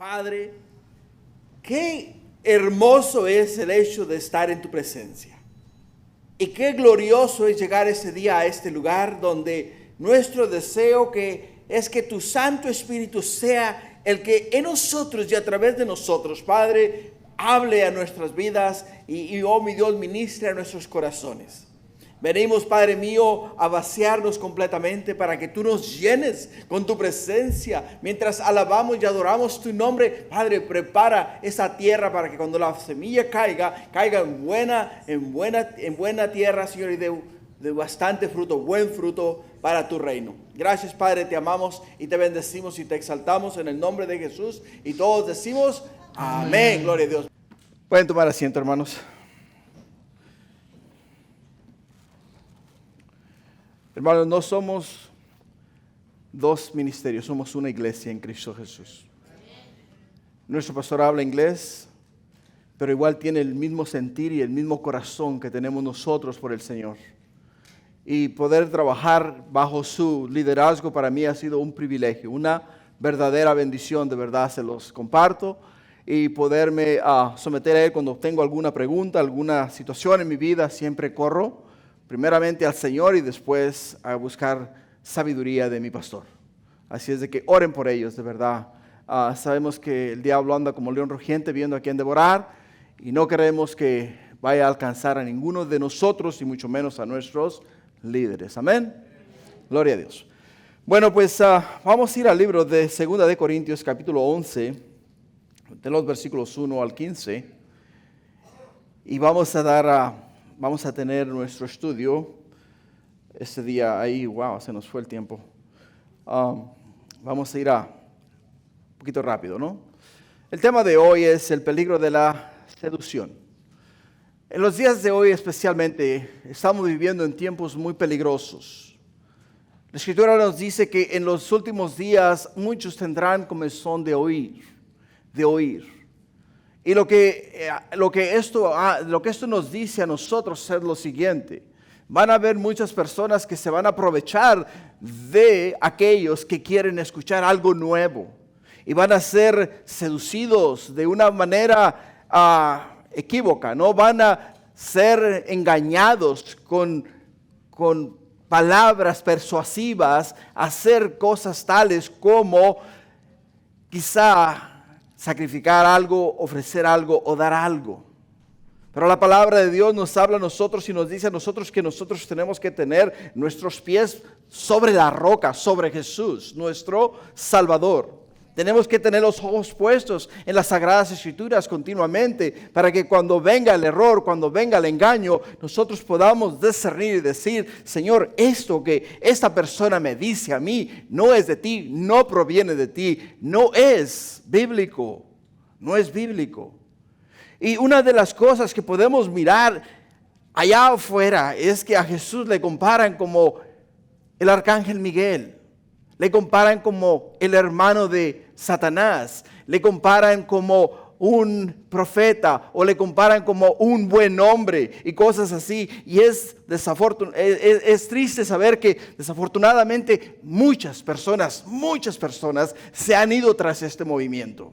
Padre, qué hermoso es el hecho de estar en tu presencia. Y qué glorioso es llegar ese día a este lugar donde nuestro deseo es que tu Santo Espíritu sea el que en nosotros y a través de nosotros, Padre, hable a nuestras vidas y oh mi Dios, ministre a nuestros corazones. Venimos, Padre mío, a vaciarnos completamente para que tú nos llenes con tu presencia. Mientras alabamos y adoramos tu nombre, Padre, prepara esa tierra para que cuando la semilla caiga en buena tierra, Señor, y de bastante fruto, buen fruto para tu reino. Gracias, Padre, te amamos y te bendecimos y te exaltamos en el nombre de Jesús. Y todos decimos, amén. Gloria a Dios. Pueden tomar asiento, hermanos. Hermanos, no somos dos ministerios, somos una iglesia en Cristo Jesús. Nuestro pastor habla inglés, pero igual tiene el mismo sentir y el mismo corazón que tenemos nosotros por el Señor. Y poder trabajar bajo su liderazgo para mí ha sido un privilegio, una verdadera bendición, de verdad se los comparto. Y poderme someter a él cuando tengo alguna pregunta, alguna situación en mi vida, siempre corro primeramente al Señor y después a buscar sabiduría de mi pastor. Así es de que oren por ellos, de verdad. Sabemos que el diablo anda como león rugiente viendo a quién devorar y no queremos que vaya a alcanzar a ninguno de nosotros y mucho menos a nuestros líderes. Amén. Gloria a Dios. Bueno, pues vamos a ir al libro de 2 de Corintios capítulo 11, de los versículos 1 al 15 y vamos a tener nuestro estudio este día ahí. Wow, se nos fue el tiempo. Vamos a ir un poquito rápido, ¿no? El tema de hoy es el peligro de la seducción. En los días de hoy especialmente estamos viviendo en tiempos muy peligrosos. La Escritura nos dice que en los últimos días muchos tendrán comezón de oír. Y lo que esto nos dice a nosotros es lo siguiente: van a haber muchas personas que se van a aprovechar de aquellos que quieren escuchar algo nuevo y van a ser seducidos de una manera equívoca, ¿no? Van a ser engañados con palabras persuasivas a hacer cosas tales como quizá sacrificar algo, ofrecer algo o dar algo. Pero la palabra de Dios nos habla a nosotros y nos dice a nosotros que nosotros tenemos que tener nuestros pies sobre la roca, sobre Jesús, nuestro Salvador. Tenemos que tener los ojos puestos en las Sagradas Escrituras continuamente para que cuando venga el error, cuando venga el engaño, nosotros podamos discernir y decir: Señor, esto que esta persona me dice a mí no es de ti, no proviene de ti, no es bíblico, no es bíblico. Y una de las cosas que podemos mirar allá afuera es que a Jesús le comparan como el arcángel Miguel. Le comparan como el hermano de Satanás, le comparan como un profeta o le comparan como un buen hombre y cosas así. Y es triste saber que desafortunadamente muchas personas se han ido tras este movimiento.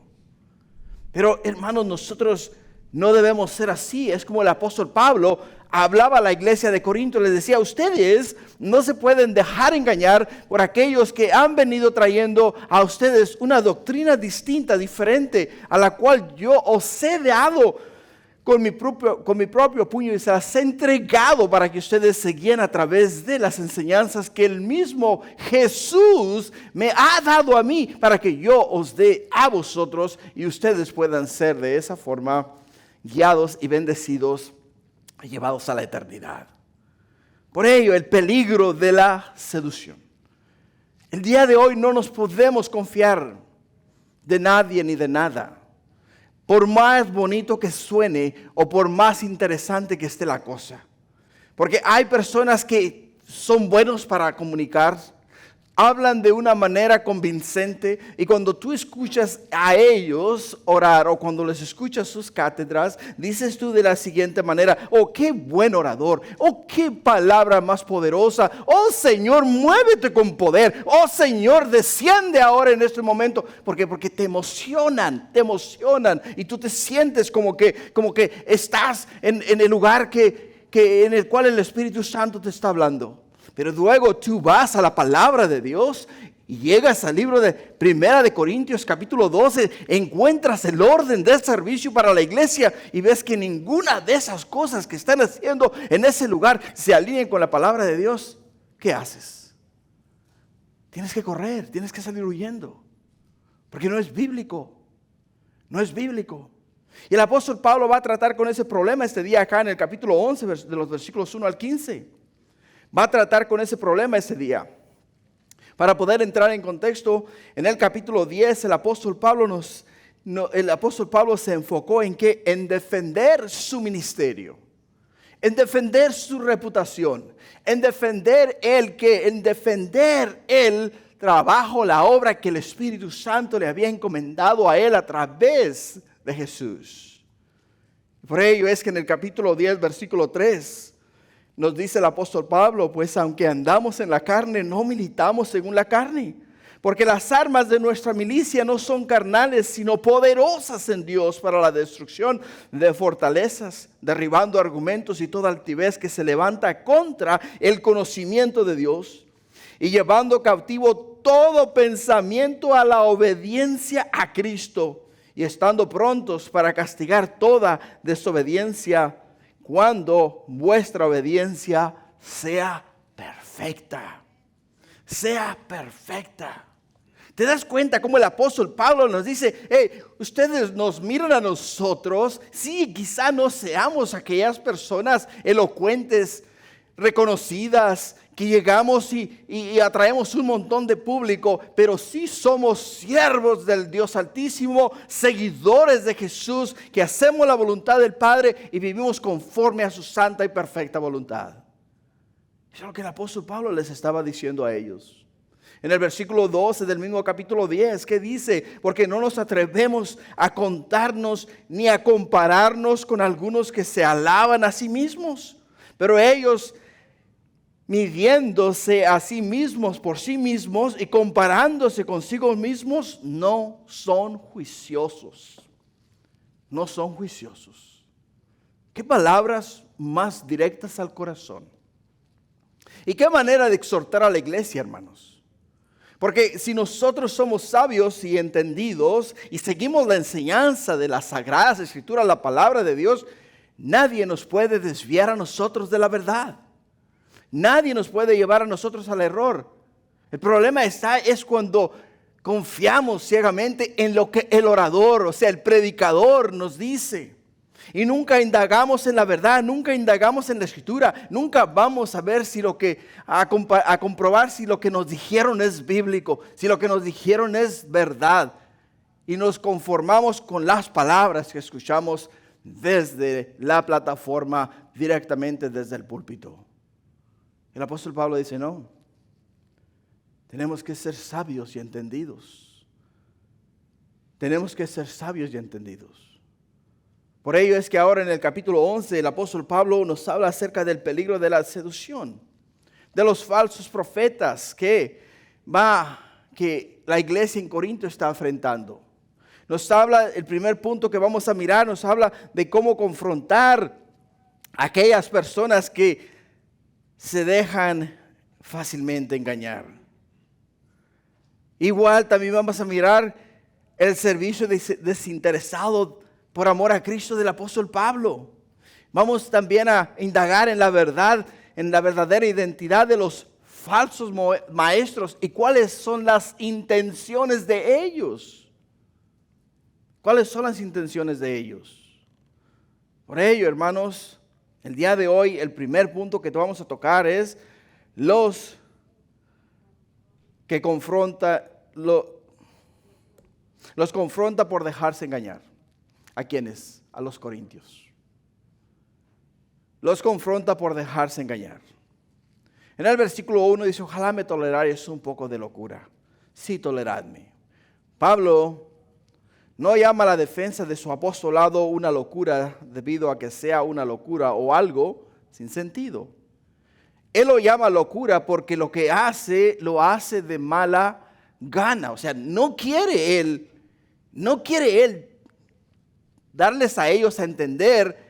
Pero hermanos, nosotros no debemos ser así. Es como el apóstol Pablo hablaba a la iglesia de Corinto, les decía: ustedes no se pueden dejar engañar por aquellos que han venido trayendo a ustedes una doctrina distinta, diferente, a la cual yo os he dado con mi propio puño y se las he entregado para que ustedes se guíen a través de las enseñanzas que el mismo Jesús me ha dado a mí, para que yo os dé a vosotros y ustedes puedan ser de esa forma guiados y bendecidos, llevados a la eternidad. Por ello, el peligro de la seducción. El día de hoy no nos podemos confiar de nadie ni de nada, por más bonito que suene o por más interesante que esté la cosa. Porque hay personas que son buenos para comunicar, hablan de una manera convincente, y cuando tú escuchas a ellos orar o cuando les escuchas sus cátedras, dices tú de la siguiente manera: oh, qué buen orador, oh, qué palabra más poderosa, oh Señor, muévete con poder, oh Señor, desciende ahora en este momento. ¿Por qué? Porque te emocionan y tú te sientes como que estás en el lugar en el cual el Espíritu Santo te está hablando. Pero luego tú vas a la palabra de Dios y llegas al libro de Primera de Corintios capítulo 12, encuentras el orden del servicio para la iglesia y ves que ninguna de esas cosas que están haciendo en ese lugar se alinean con la palabra de Dios. ¿Qué haces? Tienes que correr, tienes que salir huyendo, porque no es bíblico, no es bíblico. Y el apóstol Pablo va a tratar con ese problema este día acá en el capítulo 11 de los versículos 1 al 15. Va a tratar con ese problema ese día. Para poder entrar en contexto, en el capítulo 10 el apóstol Pablo se enfocó en defender su ministerio, en defender su reputación, en defender el trabajo, la obra que el Espíritu Santo le había encomendado a él a través de Jesús. Por ello es que en el capítulo 10, versículo 3, nos dice el apóstol Pablo: pues aunque andamos en la carne, no militamos según la carne, porque las armas de nuestra milicia no son carnales, sino poderosas en Dios para la destrucción de fortalezas, derribando argumentos y toda altivez que se levanta contra el conocimiento de Dios, y llevando cautivo todo pensamiento a la obediencia a Cristo, y estando prontos para castigar toda desobediencia cuando vuestra obediencia sea perfecta. Sea perfecta. ¿Te das cuenta cómo el apóstol Pablo nos dice: hey, ustedes nos miran a nosotros? Sí, quizá no seamos aquellas personas elocuentes, reconocidas, que llegamos y atraemos un montón de público, pero sí somos siervos del Dios Altísimo, seguidores de Jesús, que hacemos la voluntad del Padre y vivimos conforme a su santa y perfecta voluntad. Eso es lo que el apóstol Pablo les estaba diciendo a ellos. En el versículo 12 del mismo capítulo 10, ¿qué dice? Porque no nos atrevemos a contarnos ni a compararnos con algunos que se alaban a sí mismos, pero ellos, midiéndose a sí mismos por sí mismos y comparándose consigo mismos, no son juiciosos. No son juiciosos. ¿Qué palabras más directas al corazón? ¿Y qué manera de exhortar a la iglesia, hermanos? Porque si nosotros somos sabios y entendidos y seguimos la enseñanza de las Sagradas Escrituras, la palabra de Dios, nadie nos puede desviar a nosotros de la verdad. Nadie nos puede llevar a nosotros al error. El problema es cuando confiamos ciegamente en lo que el orador, o sea, el predicador nos dice. Y nunca indagamos en la verdad, nunca indagamos en la Escritura, nunca vamos a ver a comprobar si lo que nos dijeron es bíblico, si lo que nos dijeron es verdad. Y nos conformamos con las palabras que escuchamos desde la plataforma, directamente desde el púlpito. El apóstol Pablo dice: no, tenemos que ser sabios y entendidos. Tenemos que ser sabios y entendidos. Por ello es que ahora en el capítulo 11 el apóstol Pablo nos habla acerca del peligro de la seducción, de los falsos profetas que la iglesia en Corinto está enfrentando. Nos habla, el primer punto que vamos a mirar, nos habla de cómo confrontar a aquellas personas que se dejan fácilmente engañar. Igual también vamos a mirar el servicio desinteresado por amor a Cristo del apóstol Pablo. Vamos también a indagar en la verdad, en la verdadera identidad de los falsos maestros y cuáles son las intenciones de ellos. ¿Cuáles son las intenciones de ellos? Por ello, hermanos, el día de hoy, el primer punto que vamos a tocar es los confronta por dejarse engañar. ¿A quiénes? A los corintios. Los confronta por dejarse engañar. En el versículo 1 dice, ojalá me tolerarais un poco de locura. Sí, toleradme. Pablo no llama la defensa de su apostolado una locura debido a que sea una locura o algo sin sentido. Él lo llama locura porque lo que hace, lo hace de mala gana. O sea, no quiere él darles a ellos a entender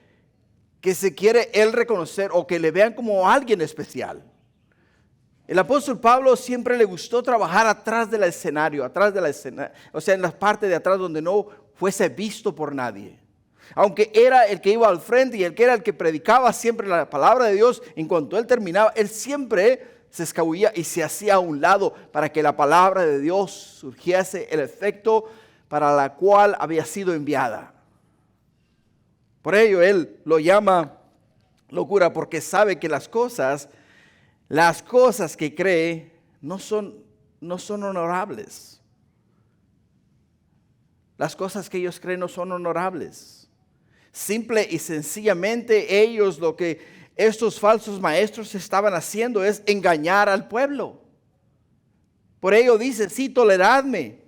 que se quiere él reconocer o que le vean como alguien especial. El apóstol Pablo siempre le gustó trabajar atrás del escenario, o sea, en la parte de atrás donde no fuese visto por nadie. Aunque era el que iba al frente y el que era el que predicaba siempre la palabra de Dios, en cuanto él terminaba, él siempre se escabullía y se hacía a un lado para que la palabra de Dios surgiese el efecto para la cual había sido enviada. Por ello él lo llama locura porque sabe que las cosas que cree no son honorables. Las cosas que ellos creen no son honorables. Simple y sencillamente lo que estos falsos maestros estaban haciendo es engañar al pueblo. Por ello dice, sí, toleradme.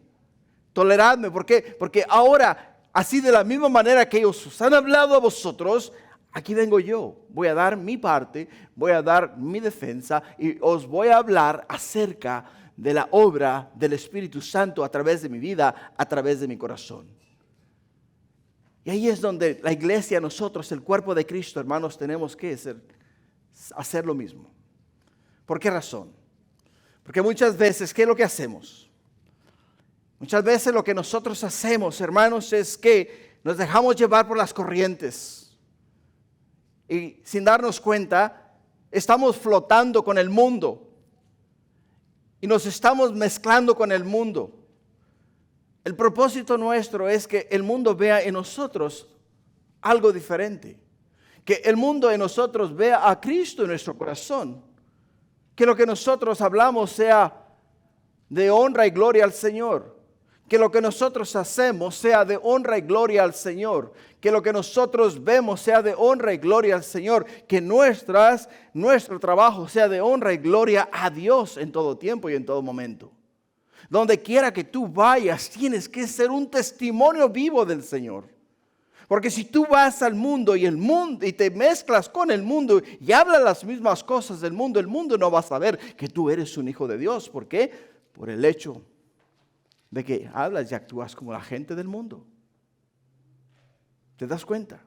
¿Por qué? Porque ahora, así de la misma manera que ellos os han hablado a vosotros, aquí vengo yo, voy a dar mi parte, voy a dar mi defensa y os voy a hablar acerca de la obra del Espíritu Santo a través de mi vida, a través de mi corazón. Y ahí es donde la iglesia, nosotros, el cuerpo de Cristo, hermanos, tenemos que hacer lo mismo. ¿Por qué razón? Porque muchas veces, ¿qué es lo que hacemos? Muchas veces lo que nosotros hacemos, hermanos, es que nos dejamos llevar por las corrientes. Y sin darnos cuenta, estamos flotando con el mundo. Y nos estamos mezclando con el mundo. El propósito nuestro es que el mundo vea en nosotros algo diferente. Que el mundo en nosotros vea a Cristo en nuestro corazón. Que lo que nosotros hablamos sea de honra y gloria al Señor. Que lo que nosotros hacemos sea de honra y gloria al Señor. Que lo que nosotros vemos sea de honra y gloria al Señor. Que nuestro trabajo sea de honra y gloria a Dios en todo tiempo y en todo momento. Donde quiera que tú vayas, tienes que ser un testimonio vivo del Señor. Porque si tú vas al mundo y te mezclas con el mundo y hablas las mismas cosas del mundo, el mundo no va a saber que tú eres un hijo de Dios. ¿Por qué? Por el hecho de que hablas y actúas como la gente del mundo. ¿Te das cuenta?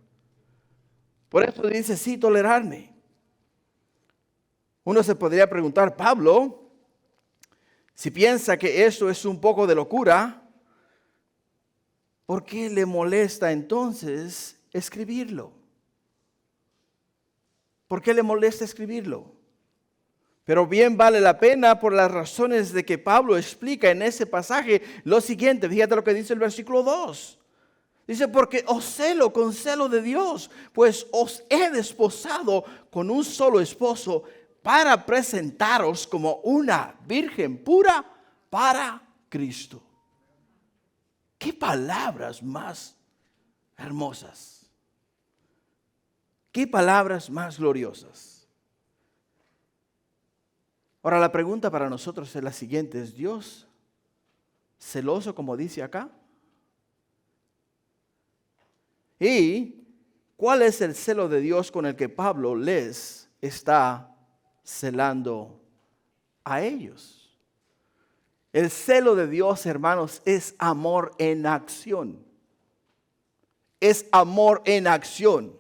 Por eso dice, sí, tolerarme. Uno se podría preguntar, Pablo, si piensa que esto es un poco de locura, ¿por qué le molesta entonces escribirlo? ¿Por qué le molesta escribirlo? Pero bien vale la pena por las razones de que Pablo explica en ese pasaje lo siguiente. Fíjate lo que dice el versículo 2. Dice, porque os celo con celo de Dios, pues os he desposado con un solo esposo para presentaros como una virgen pura para Cristo. ¿Qué palabras más hermosas? ¿Qué palabras más gloriosas? Ahora la pregunta para nosotros es la siguiente. ¿Es Dios celoso como dice acá? ¿Y cuál es el celo de Dios con el que Pablo les está celando a ellos? El celo de Dios, hermanos, es amor en acción. Es amor en acción.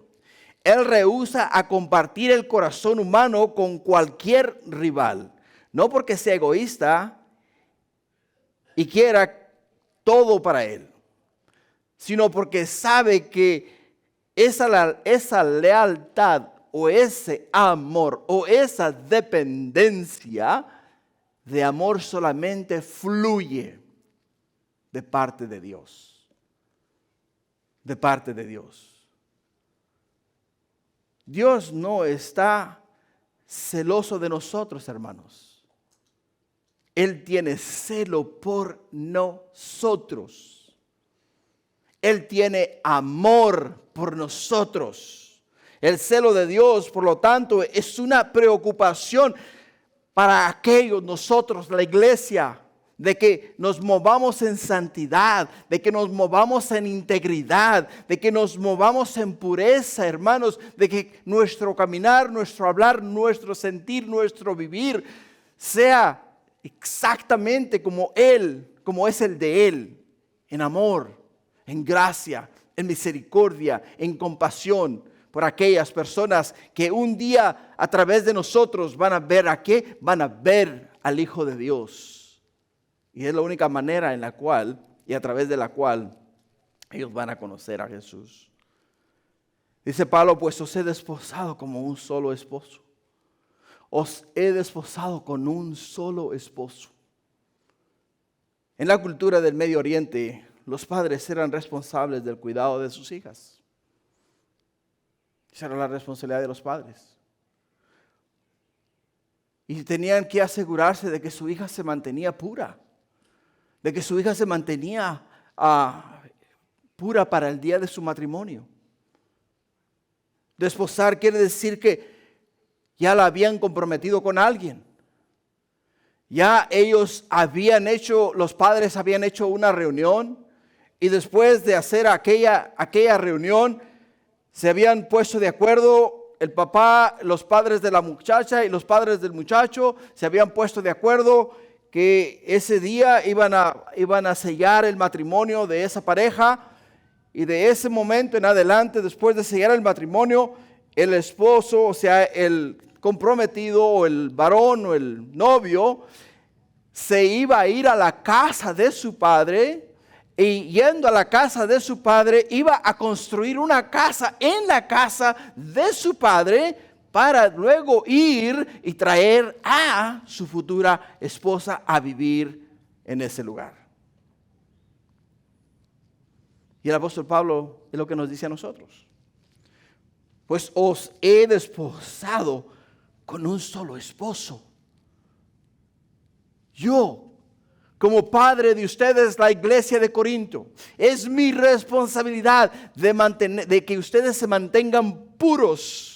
Él rehúsa a compartir el corazón humano con cualquier rival. No porque sea egoísta y quiera todo para él, sino porque sabe que esa lealtad o ese amor o esa dependencia de amor solamente fluye de parte de Dios. De parte de Dios. Dios no está celoso de nosotros, hermanos. Él tiene celo por nosotros. Él tiene amor por nosotros. El celo de Dios, por lo tanto, es una preocupación para aquellos, nosotros, la iglesia, de que nos movamos en santidad, de que nos movamos en integridad, de que nos movamos en pureza, hermanos, de que nuestro caminar, nuestro hablar, nuestro sentir, nuestro vivir sea exactamente como Él, como es el de Él, en amor, en gracia, en misericordia, en compasión por aquellas personas que un día a través de nosotros van a ver ¿a qué? Van a ver al Hijo de Dios. Y es la única manera en la cual y a través de la cual ellos van a conocer a Jesús. Dice Pablo, pues os he desposado como un solo esposo. Os he desposado con un solo esposo. En la cultura del Medio Oriente, los padres eran responsables del cuidado de sus hijas. Esa era la responsabilidad de los padres. Y tenían que asegurarse de que su hija se mantenía pura. De que su hija se mantenía pura para el día de su matrimonio. Desposar quiere decir que ya la habían comprometido con alguien. Ya ellos los padres habían hecho una reunión y después de hacer aquella reunión se habían puesto de acuerdo. El papá, los padres de la muchacha y los padres del muchacho se habían puesto de acuerdo que ese día iban a sellar el matrimonio de esa pareja, y de ese momento en adelante, después de sellar el matrimonio, el esposo, o sea, el comprometido o el varón o el novio, se iba a ir a la casa de su padre, y yendo a la casa de su padre, iba a construir una casa en la casa de su padre, para luego ir y traer a su futura esposa a vivir en ese lugar. Y el apóstol Pablo es lo que nos dice a nosotros. Pues os he desposado con un solo esposo. Yo, como padre de ustedes, la iglesia de Corinto, es mi responsabilidad de que ustedes se mantengan puros,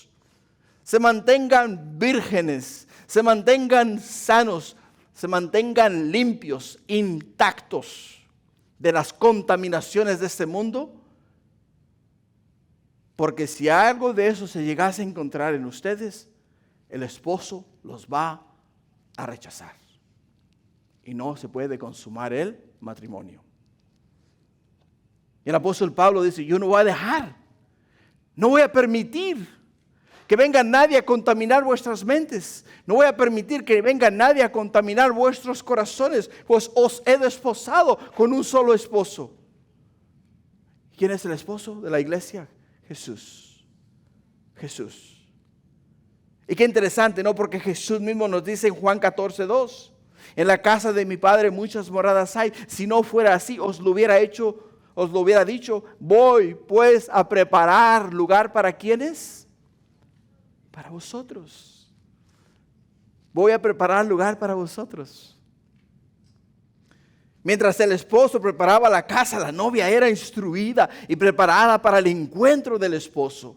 se mantengan vírgenes, se mantengan sanos, se mantengan limpios, intactos de las contaminaciones de este mundo. Porque si algo de eso se llegase a encontrar en ustedes, el esposo los va a rechazar. Y no se puede consumar el matrimonio. Y el apóstol Pablo dice, yo no voy a dejar, no voy a permitir que venga nadie a contaminar vuestras mentes. No voy a permitir que venga nadie a contaminar vuestros corazones, pues os he desposado con un solo esposo. ¿Quién es el esposo de la iglesia? Jesús. Jesús. Y qué interesante, ¿no? Porque Jesús mismo nos dice en Juan 14:2, en la casa de mi Padre muchas moradas hay. Si no fuera así, os lo hubiera dicho. Voy pues a preparar lugar para ¿quiénes? Para vosotros. Voy a preparar lugar para vosotros. Mientras el esposo preparaba la casa, la novia era instruida y preparada para el encuentro del esposo.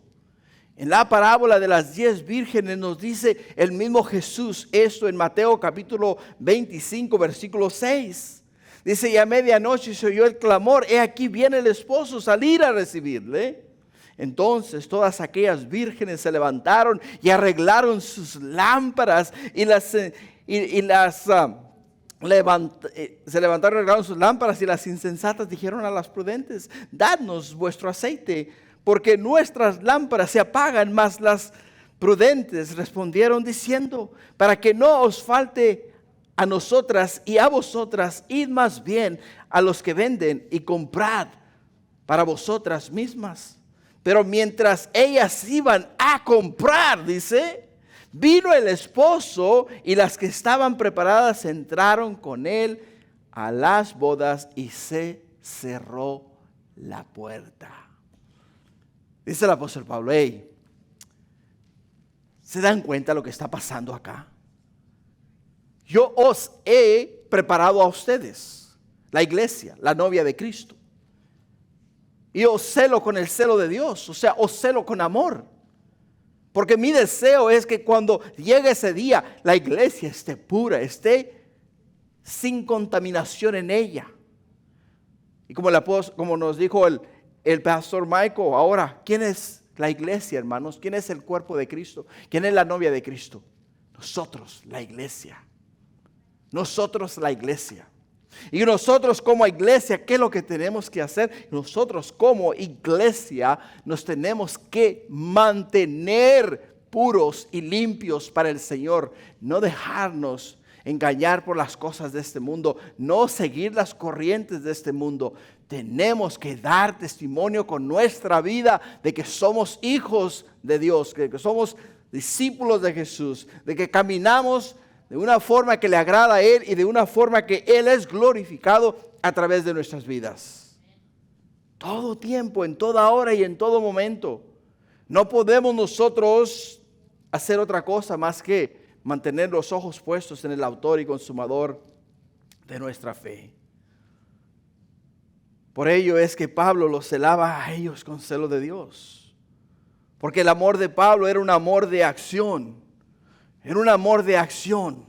En la parábola de las 10 vírgenes nos dice el mismo Jesús esto en Mateo capítulo 25, versículo 6. Dice, y a medianoche se oyó el clamor, he aquí viene el esposo, salir a recibirle. Entonces todas aquellas vírgenes se levantaron y arreglaron sus lámparas se levantaron, arreglaron sus lámparas, y las insensatas dijeron a las prudentes, dadnos vuestro aceite, porque nuestras lámparas se apagan. Mas las prudentes respondieron diciendo, para que no os falte a nosotras y a vosotras, id más bien a los que venden y comprad para vosotras mismas. Pero mientras ellas iban a comprar, dice, vino el esposo, y las que estaban preparadas entraron con él a las bodas y se cerró la puerta. Dice el apóstol Pablo, hey, ¿se dan cuenta lo que está pasando acá? Yo os he preparado a ustedes, la iglesia, la novia de Cristo. Y os celo con el celo de Dios, o sea, os celo con amor. Porque mi deseo es que cuando llegue ese día, la iglesia esté pura, esté sin contaminación en ella. Y como nos dijo el pastor Michael, ahora, ¿quién es la iglesia, hermanos? ¿Quién es el cuerpo de Cristo? ¿Quién es la novia de Cristo? Nosotros, la iglesia. Nosotros, la iglesia. Y nosotros como iglesia, ¿qué es lo que tenemos que hacer? Nosotros como iglesia nos tenemos que mantener puros y limpios para el Señor. No dejarnos engañar por las cosas de este mundo. No seguir las corrientes de este mundo. Tenemos que dar testimonio con nuestra vida de que somos hijos de Dios, que somos discípulos de Jesús, de que caminamos de una forma que le agrada a Él y de una forma que Él es glorificado a través de nuestras vidas. Todo tiempo, en toda hora y en todo momento. No podemos nosotros hacer otra cosa más que mantener los ojos puestos en el autor y consumador de nuestra fe. Por ello es que Pablo los celaba a ellos con celo de Dios. Porque el amor de Pablo era un amor de acción. Era un amor de acción.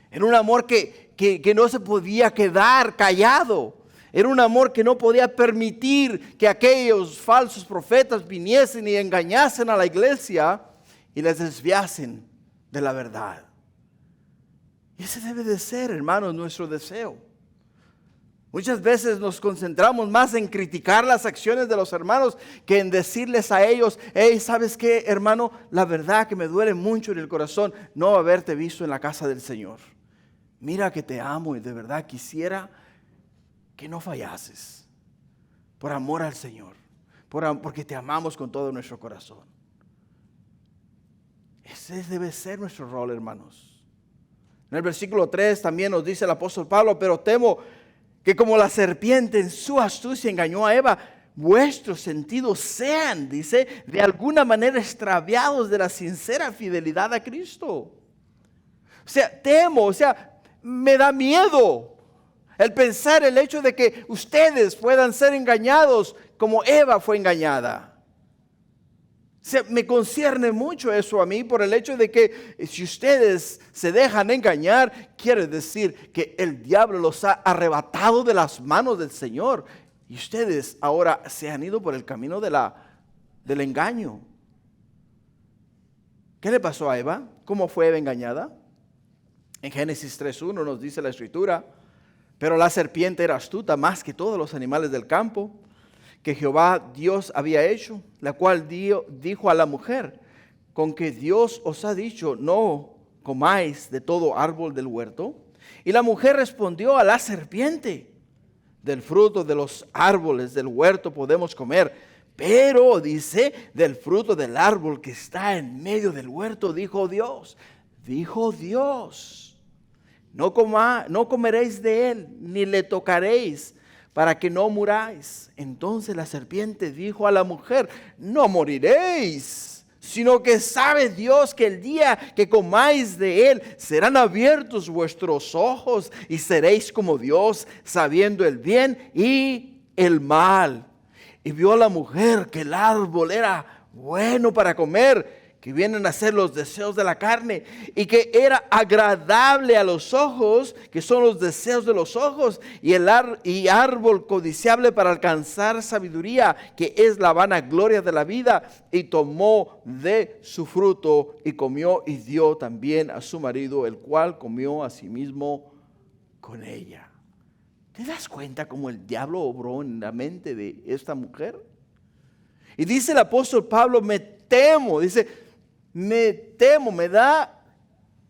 Era un amor que no se podía quedar callado. Era un amor que no podía permitir que aquellos falsos profetas viniesen y engañasen a la iglesia y les desviasen de la verdad. Y ese debe de ser, hermanos, nuestro deseo. Muchas veces nos concentramos más en criticar las acciones de los hermanos que en decirles a ellos: hey, ¿sabes qué, hermano? La verdad que me duele mucho en el corazón no haberte visto en la casa del Señor. Mira que te amo y de verdad quisiera que no fallases por amor al Señor, porque te amamos con todo nuestro corazón. Ese debe ser nuestro rol, hermanos. En el versículo 3 también nos dice el apóstol Pablo: pero temo que como la serpiente en su astucia engañó a Eva, vuestros sentidos sean, dice, de alguna manera extraviados de la sincera fidelidad a Cristo. O sea, temo, me da miedo el pensar el hecho de que ustedes puedan ser engañados como Eva fue engañada. O sea, me concierne mucho eso a mí por el hecho de que si ustedes se dejan engañar, quiere decir que el diablo los ha arrebatado de las manos del Señor. Y ustedes ahora se han ido por el camino del engaño. ¿Qué le pasó a Eva? ¿Cómo fue Eva engañada? En Génesis 3:1 nos dice la Escritura: pero la serpiente era astuta más que todos los animales del campo que Jehová Dios había hecho, la cual dijo a la mujer: con que Dios os ha dicho, no comáis de todo árbol del huerto. Y la mujer respondió a la serpiente: del fruto de los árboles del huerto podemos comer, pero dice, del fruto del árbol que está en medio del huerto, dijo Dios, no comeréis de él, ni le tocaréis, para que no muráis. Entonces la serpiente dijo a la mujer: no moriréis, sino que sabe Dios que el día que comáis de él serán abiertos vuestros ojos y seréis como Dios, sabiendo el bien y el mal. Y vio la mujer que el árbol era bueno para comer, que vienen a ser los deseos de la carne, y que era agradable a los ojos, que son los deseos de los ojos, y árbol codiciable para alcanzar sabiduría, que es la vanagloria de la vida. Y tomó de su fruto y comió, y dio también a su marido, el cual comió asimismo con ella. ¿Te das cuenta cómo el diablo obró en la mente de esta mujer? Y dice el apóstol Pablo: me temo,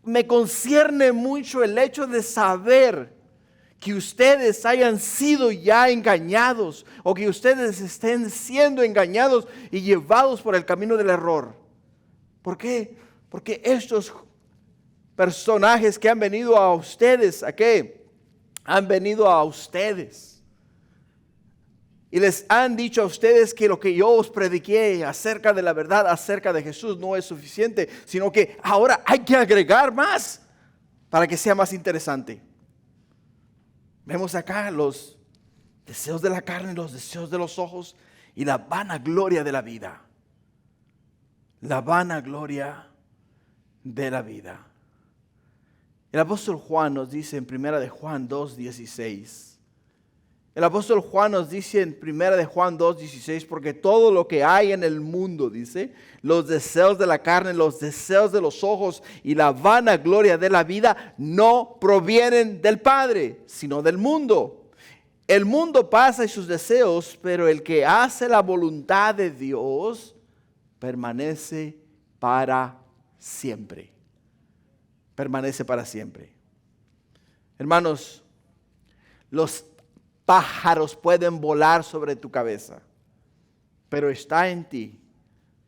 me concierne mucho el hecho de saber que ustedes hayan sido ya engañados, o que ustedes estén siendo engañados y llevados por el camino del error. ¿Por qué? Porque estos personajes que han venido a ustedes, ¿a qué? Han venido a ustedes y les han dicho a ustedes que lo que yo os prediqué acerca de la verdad, acerca de Jesús, no es suficiente, sino que ahora hay que agregar más para que sea más interesante. Vemos acá los deseos de la carne, los deseos de los ojos y la vanagloria de la vida. la vanagloria de la vida. El apóstol Juan nos dice en 1 de Juan 2:16. El apóstol Juan nos dice en 1 de Juan 2:16, porque todo lo que hay en el mundo, dice, los deseos de la carne, los deseos de los ojos y la vanagloria de la vida no provienen del Padre, sino del mundo. El mundo pasa y sus deseos, pero el que hace la voluntad de Dios permanece para siempre. Permanece para siempre. Hermanos, los pájaros pueden volar sobre tu cabeza, pero está en ti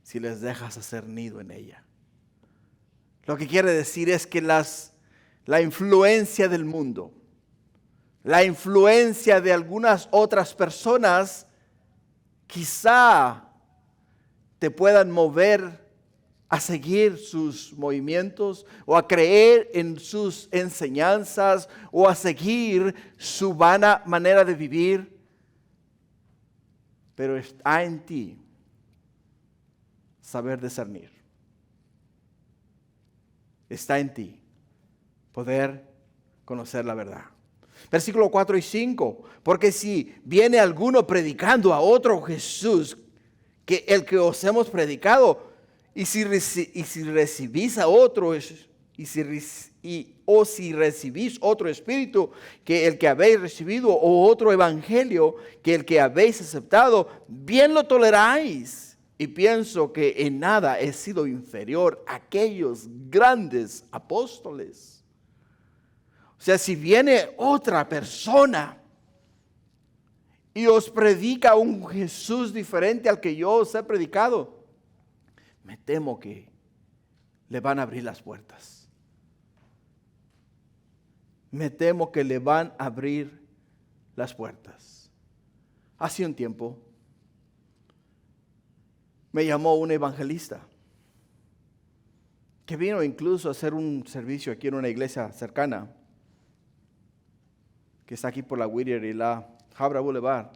si les dejas hacer nido en ella. Lo que quiere decir es que la influencia del mundo, la influencia de algunas otras personas, quizá te puedan mover a seguir sus movimientos o a creer en sus enseñanzas o a seguir su vana manera de vivir. Pero está en ti saber discernir. Está en ti poder conocer la verdad. Versículo 4 y 5. Porque si viene alguno predicando a otro Jesús que el que os hemos predicado, y si recibís a otro, o si recibís otro espíritu que el que habéis recibido, o otro evangelio que el que habéis aceptado, bien lo toleráis. Y pienso que en nada he sido inferior a aquellos grandes apóstoles. O sea, si viene otra persona y os predica un Jesús diferente al que yo os he predicado, me temo que le van a abrir las puertas. Me temo que le van a abrir las puertas. Hace un tiempo me llamó un evangelista que vino incluso a hacer un servicio aquí en una iglesia cercana que está aquí por la Whittier y la Habra Boulevard.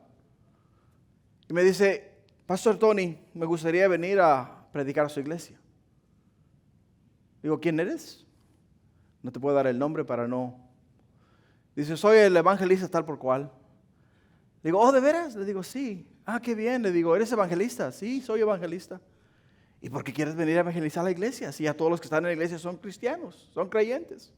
Y me dice: Pastor Tony, me gustaría venir a predicar a su iglesia. Digo: ¿quién eres? No te puedo dar el nombre para no. Dice: soy el evangelista tal por cual. Digo: ¿oh, de veras? Le digo: sí. Ah, qué bien. Le digo: ¿eres evangelista? Sí, soy evangelista. ¿Y por qué quieres venir a evangelizar a la iglesia? Si a todos los que están en la iglesia son cristianos, son creyentes.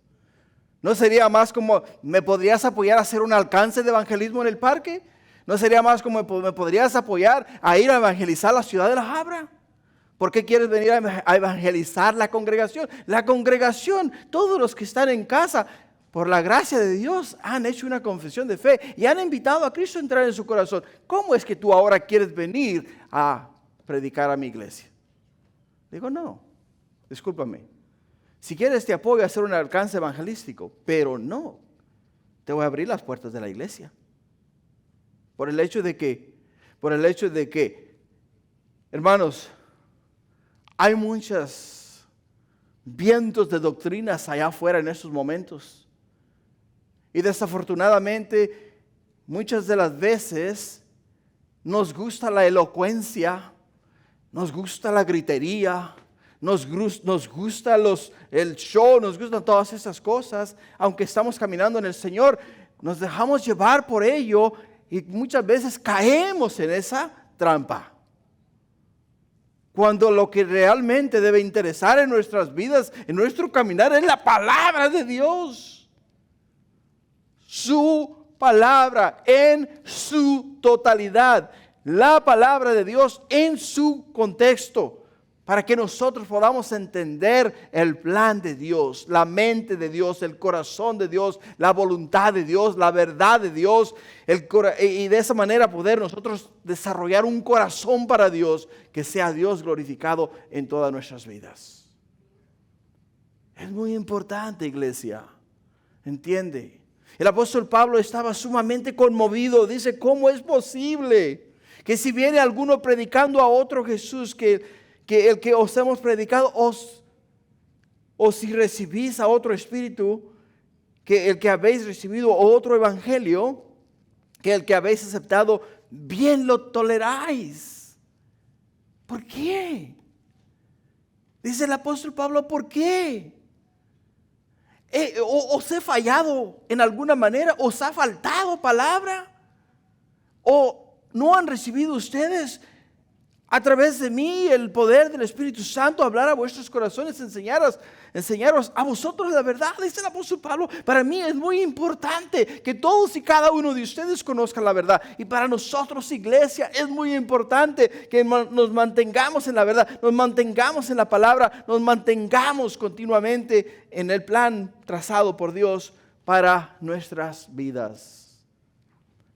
¿No sería más como, me podrías apoyar a hacer un alcance de evangelismo en el parque? ¿No sería más como, me podrías apoyar a ir a evangelizar la ciudad de La Habra? ¿Por qué quieres venir a evangelizar la congregación? La congregación, todos los que están en casa, por la gracia de Dios, han hecho una confesión de fe y han invitado a Cristo a entrar en su corazón. ¿Cómo es que tú ahora quieres venir a predicar a mi iglesia? Digo: no, discúlpame. Si quieres te apoyo a hacer un alcance evangelístico, pero no te voy a abrir las puertas de la iglesia. Por el hecho de que, hermanos, hay muchos vientos de doctrinas allá afuera en estos momentos. Y desafortunadamente, muchas de las veces nos gusta la elocuencia, nos gusta la gritería, nos gusta el show, nos gustan todas esas cosas. Aunque estamos caminando en el Señor, nos dejamos llevar por ello y muchas veces caemos en esa trampa. Cuando lo que realmente debe interesar en nuestras vidas, en nuestro caminar, es la palabra de Dios. Su palabra en su totalidad. La palabra de Dios en su contexto. Para que nosotros podamos entender el plan de Dios, la mente de Dios, el corazón de Dios, la voluntad de Dios, la verdad de Dios. Y de esa manera poder nosotros desarrollar un corazón para Dios, que sea Dios glorificado en todas nuestras vidas. Es muy importante, iglesia. ¿Entiende? El apóstol Pablo estaba sumamente conmovido. Dice: ¿cómo es posible que si viene alguno predicando a otro Jesús que el que os hemos predicado, o si recibís a otro espíritu, que el que habéis recibido otro evangelio, que el que habéis aceptado, bien lo toleráis? ¿Por qué? Dice el apóstol Pablo, ¿por qué? ¿Os he fallado en alguna manera? ¿Os ha faltado palabra? ¿O no han recibido ustedes a través de mí el poder del Espíritu Santo hablar a vuestros corazones, enseñaros a vosotros la verdad? Dice el apóstol Pablo, para mí es muy importante que todos y cada uno de ustedes conozcan la verdad. Y para nosotros, iglesia, es muy importante que nos mantengamos en la verdad, nos mantengamos en la palabra, nos mantengamos continuamente en el plan trazado por Dios para nuestras vidas.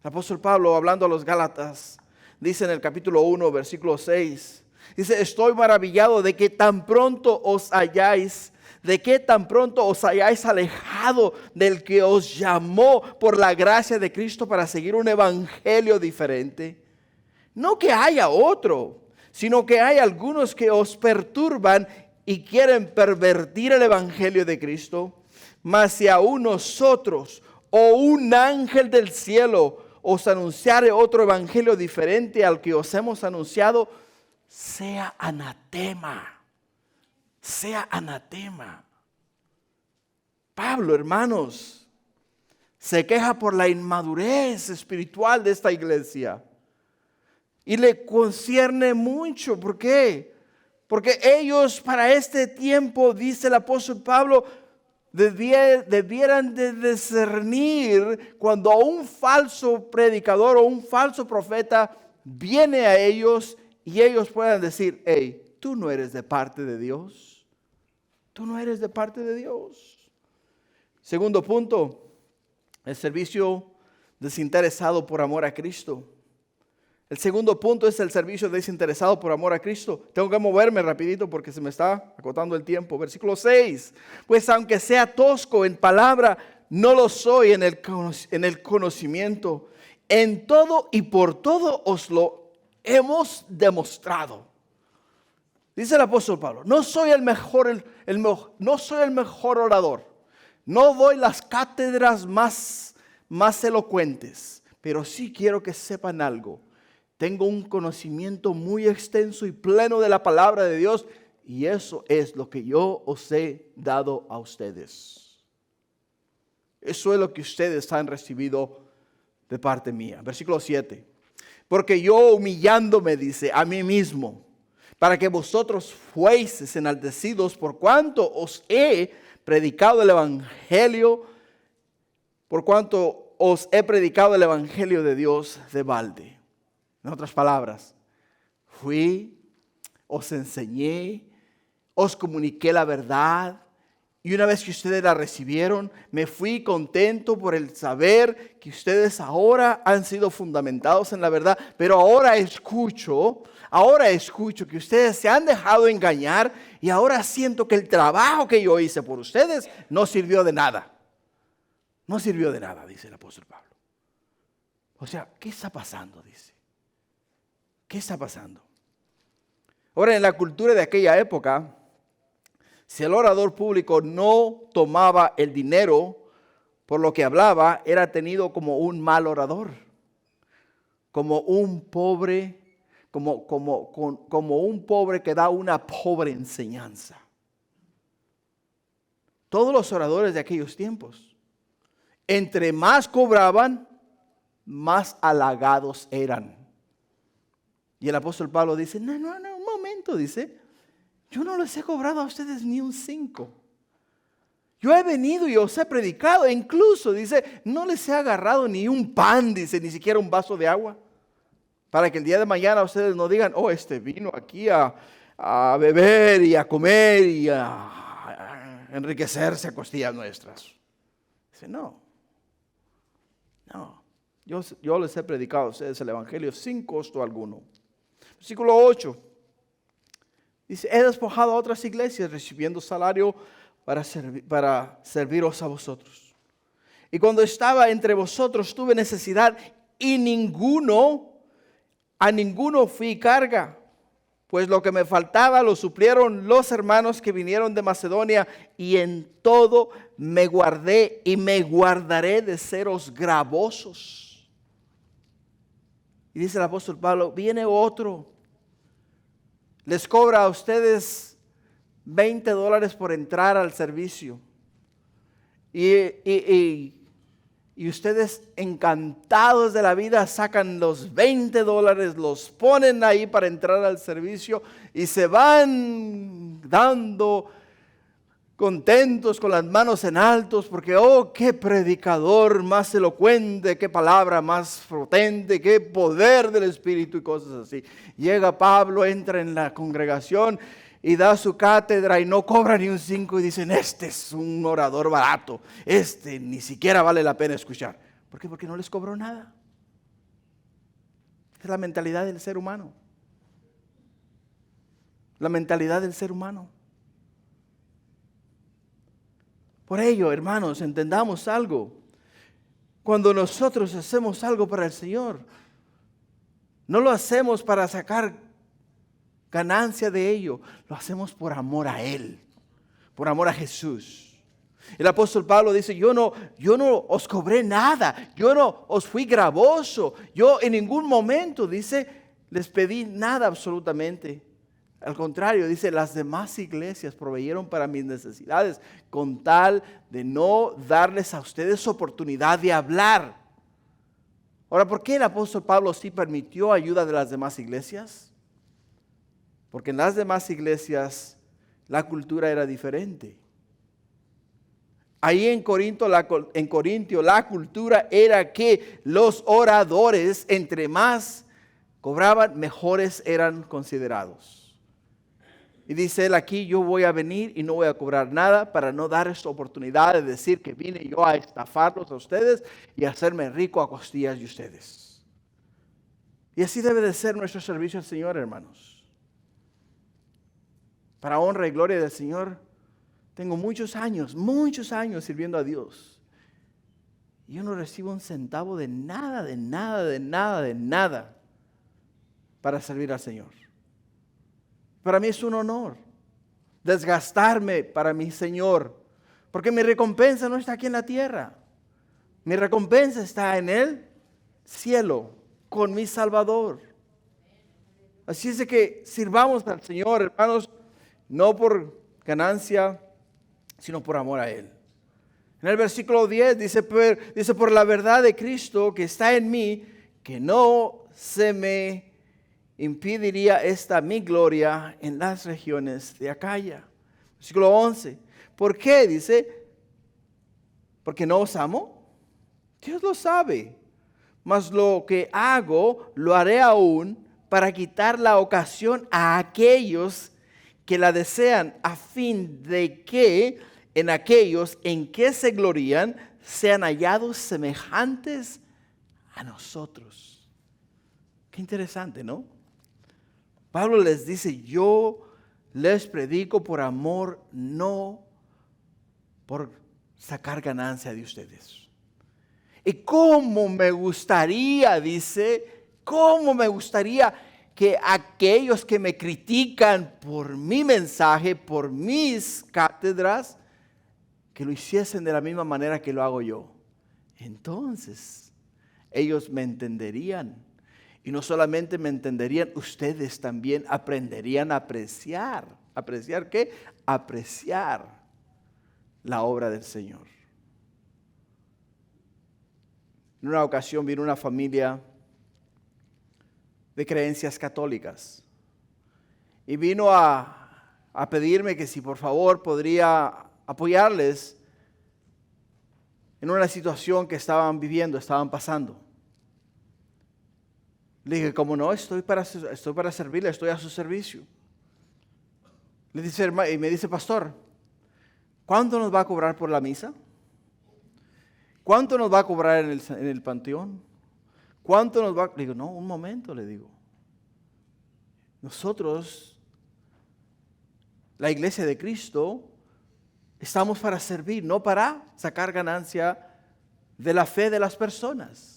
El apóstol Pablo, hablando a los Gálatas, dice en el capítulo 1, versículo 6, dice, estoy maravillado de que tan pronto os hayáis alejado del que os llamó por la gracia de Cristo para seguir un evangelio diferente. No que haya otro, sino que hay algunos que os perturban y quieren pervertir el evangelio de Cristo. Mas si aún nosotros o un ángel del cielo os anunciare otro evangelio diferente al que os hemos anunciado, sea anatema. Sea anatema. Pablo, hermanos, se queja por la inmadurez espiritual de esta iglesia. Y le concierne mucho. ¿Por qué? Porque ellos para este tiempo, dice el apóstol Pablo, debieran de discernir cuando un falso predicador o un falso profeta viene a ellos y ellos puedan decir, hey, tú no eres de parte de Dios. Tú no eres de parte de Dios. Segundo punto, el servicio desinteresado por amor a Cristo. El segundo punto es el servicio desinteresado por amor a Cristo. Tengo que moverme rapidito porque se me está acotando el tiempo. Versículo 6. Pues aunque sea tosco en palabra, no lo soy en el conocimiento. En todo y por todo os lo hemos demostrado. Dice el apóstol Pablo, no soy el mejor orador. No doy las cátedras más elocuentes. Pero sí quiero que sepan algo. Tengo un conocimiento muy extenso y pleno de la palabra de Dios, y eso es lo que yo os he dado a ustedes. Eso es lo que ustedes han recibido de parte mía. Versículo 7. Porque yo humillándome, dice, a mí mismo, para que vosotros fueseis enaltecidos por cuanto os he predicado el evangelio, por cuanto os he predicado el evangelio de Dios de balde. En otras palabras, fui, os enseñé, os comuniqué la verdad, y una vez que ustedes la recibieron, me fui contento por el saber que ustedes ahora han sido fundamentados en la verdad, pero ahora escucho que ustedes se han dejado engañar y ahora siento que el trabajo que yo hice por ustedes no sirvió de nada. No sirvió de nada, dice el apóstol Pablo. O sea, ¿qué está pasando? Dice. ¿Qué está pasando? Ahora, en la cultura de aquella época, si el orador público no tomaba el dinero por lo que hablaba, era tenido como un mal orador, como un pobre, como un pobre que da una pobre enseñanza. Todos los oradores de aquellos tiempos, entre más cobraban, más halagados eran. Y el apóstol Pablo dice, no, un momento, dice, yo no les he cobrado a ustedes ni un 5. Yo he venido y os he predicado, e incluso, dice, no les he agarrado ni un pan, dice, ni siquiera un vaso de agua, para que el día de mañana ustedes no digan, oh, vino aquí a beber y a comer y a enriquecerse a costillas nuestras. Dice, no. Yo les he predicado a ustedes el evangelio sin costo alguno. Versículo 8. Dice, he despojado a otras iglesias recibiendo salario para serviros a vosotros. Y cuando estaba entre vosotros tuve necesidad y a ninguno fui carga. Pues lo que me faltaba lo suplieron los hermanos que vinieron de Macedonia, y en todo me guardé y me guardaré de seros gravosos. Y dice el apóstol Pablo, viene otro, les cobra a ustedes $20 por entrar al servicio. Y ustedes encantados de la vida sacan los $20, los ponen ahí para entrar al servicio y se van dando contentos con las manos en altos porque, oh, qué predicador más elocuente, qué palabra más potente, qué poder del Espíritu y cosas así. Llega Pablo, entra en la congregación y da su cátedra y no cobra ni un 5 y dicen, este es un orador barato, este ni siquiera vale la pena escuchar. ¿Por qué? Porque no les cobró nada. Es la mentalidad del ser humano. La mentalidad del ser humano. Por ello, hermanos, entendamos algo. Cuando nosotros hacemos algo para el Señor, no lo hacemos para sacar ganancia de ello, lo hacemos por amor a Él, por amor a Jesús. El apóstol Pablo dice, yo no os cobré nada, yo no os fui gravoso, yo en ningún momento, dice, les pedí nada absolutamente. Al contrario, dice, las demás iglesias proveyeron para mis necesidades con tal de no darles a ustedes oportunidad de hablar. Ahora, ¿por qué el apóstol Pablo sí permitió ayuda de las demás iglesias? Porque en las demás iglesias la cultura era diferente. Ahí en Corinto la cultura era que los oradores, entre más cobraban, mejores eran considerados. Y dice él aquí, yo voy a venir y no voy a cobrar nada para no dar esta oportunidad de decir que vine yo a estafarlos a ustedes y a hacerme rico a costillas de ustedes. Y así debe de ser nuestro servicio al Señor, hermanos. Para honra y gloria del Señor, tengo muchos años sirviendo a Dios. Y yo no recibo un centavo de nada para servir al Señor. Para mí es un honor desgastarme para mi Señor, porque mi recompensa no está aquí en la tierra. Mi recompensa está en el cielo, con mi Salvador. Así es de que sirvamos al Señor, hermanos, no por ganancia, sino por amor a Él. En el versículo 10 dice, por la verdad de Cristo que está en mí, que no se me impediría esta mi gloria en las regiones de Acaya. Versículo 11. ¿Por qué? Dice, ¿porque no os amo? Dios lo sabe. Mas lo que hago, lo haré aún para quitar la ocasión a aquellos que la desean, a fin de que en aquellos en que se glorían sean hallados semejantes a nosotros. Qué interesante, ¿no? Pablo les dice, yo les predico por amor, no por sacar ganancia de ustedes. Y cómo me gustaría, dice, cómo me gustaría que aquellos que me critican por mi mensaje, por mis cátedras, que lo hiciesen de la misma manera que lo hago yo. Entonces, ellos me entenderían. Y no solamente me entenderían, ustedes también aprenderían a apreciar. ¿Apreciar qué? Apreciar la obra del Señor. En una ocasión vino una familia de creencias católicas y vino a pedirme que si por favor podría apoyarles en una situación que estaban viviendo, estaban pasando. Le dije, como no, estoy para servirle, estoy a su servicio. Le dice, y me dice, pastor, ¿cuánto nos va a cobrar por la misa? ¿Cuánto nos va a cobrar en el panteón? ¿Cuánto nos va a...? Le digo, no, un momento, le digo. Nosotros, la iglesia de Cristo, estamos para servir, no para sacar ganancia de la fe de las personas.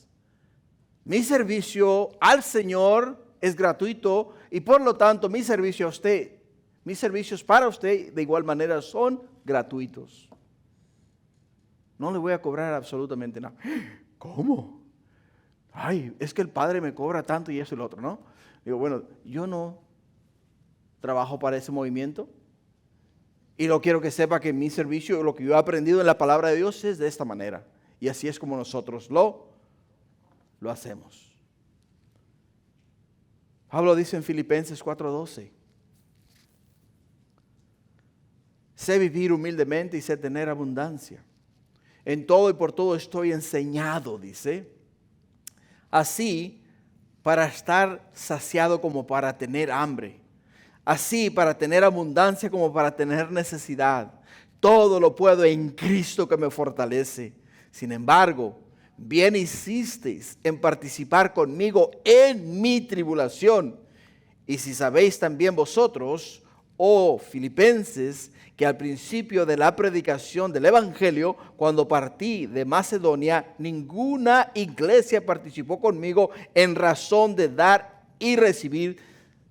Mi servicio al Señor es gratuito y por lo tanto mi servicio a usted, mis servicios para usted de igual manera son gratuitos. No le voy a cobrar absolutamente nada. ¿Cómo? Ay, es que el Padre me cobra tanto y eso y lo otro, ¿no? Digo, bueno, yo no trabajo para ese movimiento. Y lo quiero que sepa que mi servicio, lo que yo he aprendido en la palabra de Dios es de esta manera. Y así es como nosotros lo hacemos. Pablo dice en Filipenses 4:12. Sé vivir humildemente y sé tener abundancia. En todo y por todo estoy enseñado, dice. Así para estar saciado como para tener hambre. Así para tener abundancia como para tener necesidad. Todo lo puedo en Cristo que me fortalece. Sin embargo, bien hicisteis en participar conmigo en mi tribulación. Y si sabéis también vosotros, oh Filipenses, que al principio de la predicación del Evangelio, cuando partí de Macedonia, ninguna iglesia participó conmigo en razón de dar y recibir,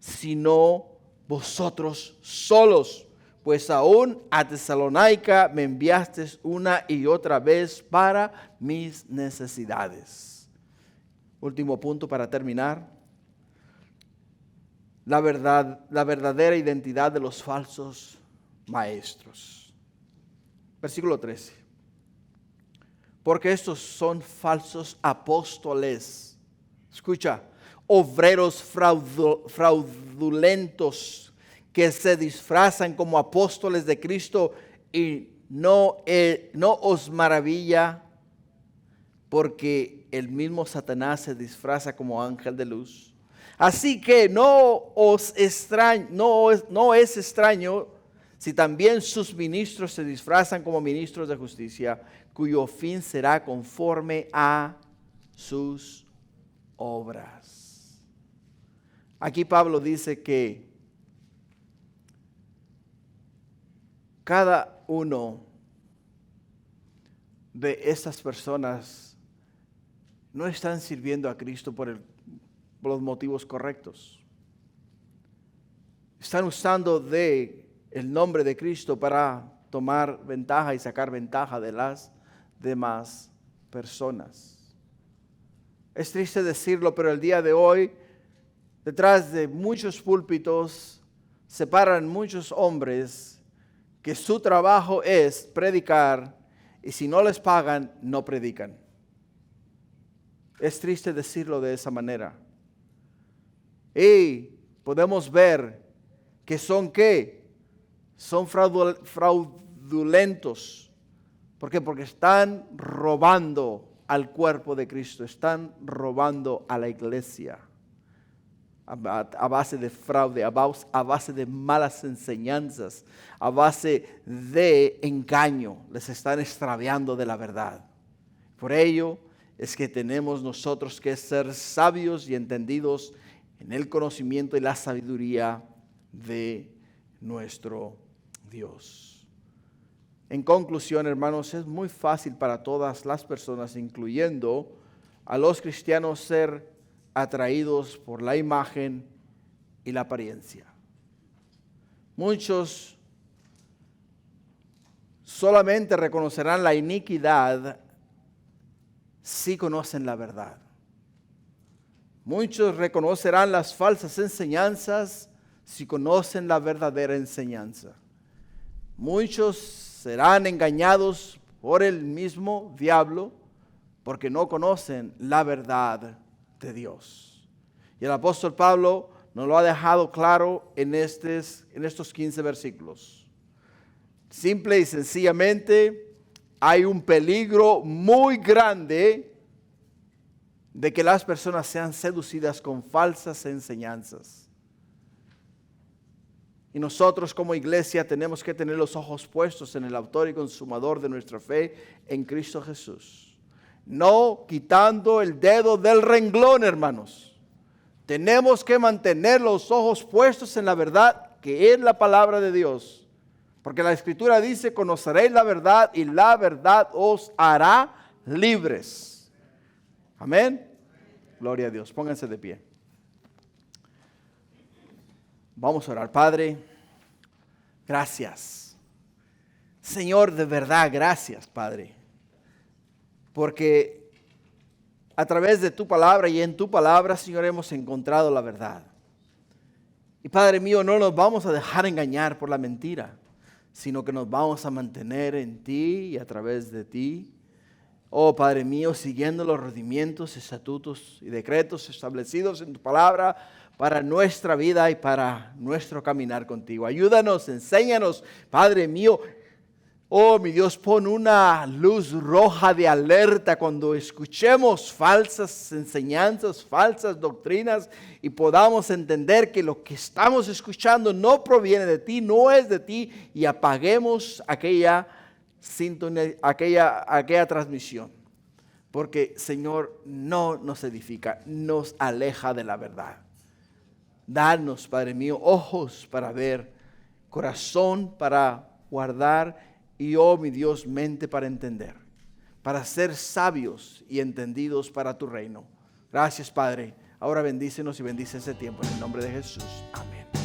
sino vosotros solos. Pues aún a Tesalónica me enviasteis una y otra vez para mis necesidades. Último punto para terminar. La verdadera identidad de los falsos maestros. Versículo 13. Porque estos son falsos apóstoles. Escucha, obreros fraudulentos que se disfrazan como apóstoles de Cristo y no os maravilla porque el mismo Satanás se disfraza como ángel de luz. Así que no es extraño si también sus ministros se disfrazan como ministros de justicia, cuyo fin será conforme a sus obras. Aquí Pablo dice que cada uno de estas personas no están sirviendo a Cristo por los motivos correctos. Están usando el nombre de Cristo para tomar ventaja y sacar ventaja de las demás personas. Es triste decirlo, pero el día de hoy, detrás de muchos púlpitos, se paran muchos hombres que su trabajo es predicar y si no les pagan, no predican. Es triste decirlo de esa manera. Y podemos ver que son ¿qué? Son fraudulentos. ¿Por qué? Porque están robando al cuerpo de Cristo, están robando a la iglesia a base de fraude, a base de malas enseñanzas, a base de engaño. Les están extraviando de la verdad. Por ello es que tenemos nosotros que ser sabios y entendidos en el conocimiento y la sabiduría de nuestro Dios. En conclusión, hermanos, es muy fácil para todas las personas, incluyendo a los cristianos, ser atraídos por la imagen y la apariencia. Muchos solamente reconocerán la iniquidad si conocen la verdad. Muchos reconocerán las falsas enseñanzas si conocen la verdadera enseñanza. Muchos serán engañados por el mismo diablo porque no conocen la verdad de Dios. Y el apóstol Pablo nos lo ha dejado claro en estos 15 versículos. Simple y sencillamente, hay un peligro muy grande de que las personas sean seducidas con falsas enseñanzas. Y nosotros como iglesia tenemos que tener los ojos puestos en el autor y consumador de nuestra fe, en Cristo Jesús. No quitando el dedo del renglón, hermanos. Tenemos que mantener los ojos puestos en la verdad que es la palabra de Dios. Porque la Escritura dice, conoceréis la verdad y la verdad os hará libres. Amén. Gloria a Dios. Pónganse de pie. Vamos a orar. Padre, gracias. Señor, de verdad, gracias, Padre. Porque a través de tu palabra y en tu palabra, Señor, hemos encontrado la verdad. Y Padre mío, no nos vamos a dejar engañar por la mentira, sino que nos vamos a mantener en ti y a través de ti. Oh Padre mío, siguiendo los rendimientos, estatutos y decretos establecidos en tu palabra para nuestra vida y para nuestro caminar contigo. Ayúdanos, enséñanos, Padre mío. Oh, mi Dios, pon una luz roja de alerta cuando escuchemos falsas enseñanzas, falsas doctrinas y podamos entender que lo que estamos escuchando no proviene de ti, no es de ti, y apaguemos aquella sintonía, aquella transmisión. Porque, Señor, no nos edifica, nos aleja de la verdad. Danos, Padre mío, ojos para ver, corazón para guardar y, oh mi Dios, mente para entender, para ser sabios y entendidos para tu reino. Gracias, Padre. Ahora bendícenos y bendice ese tiempo en el nombre de Jesús. Amén.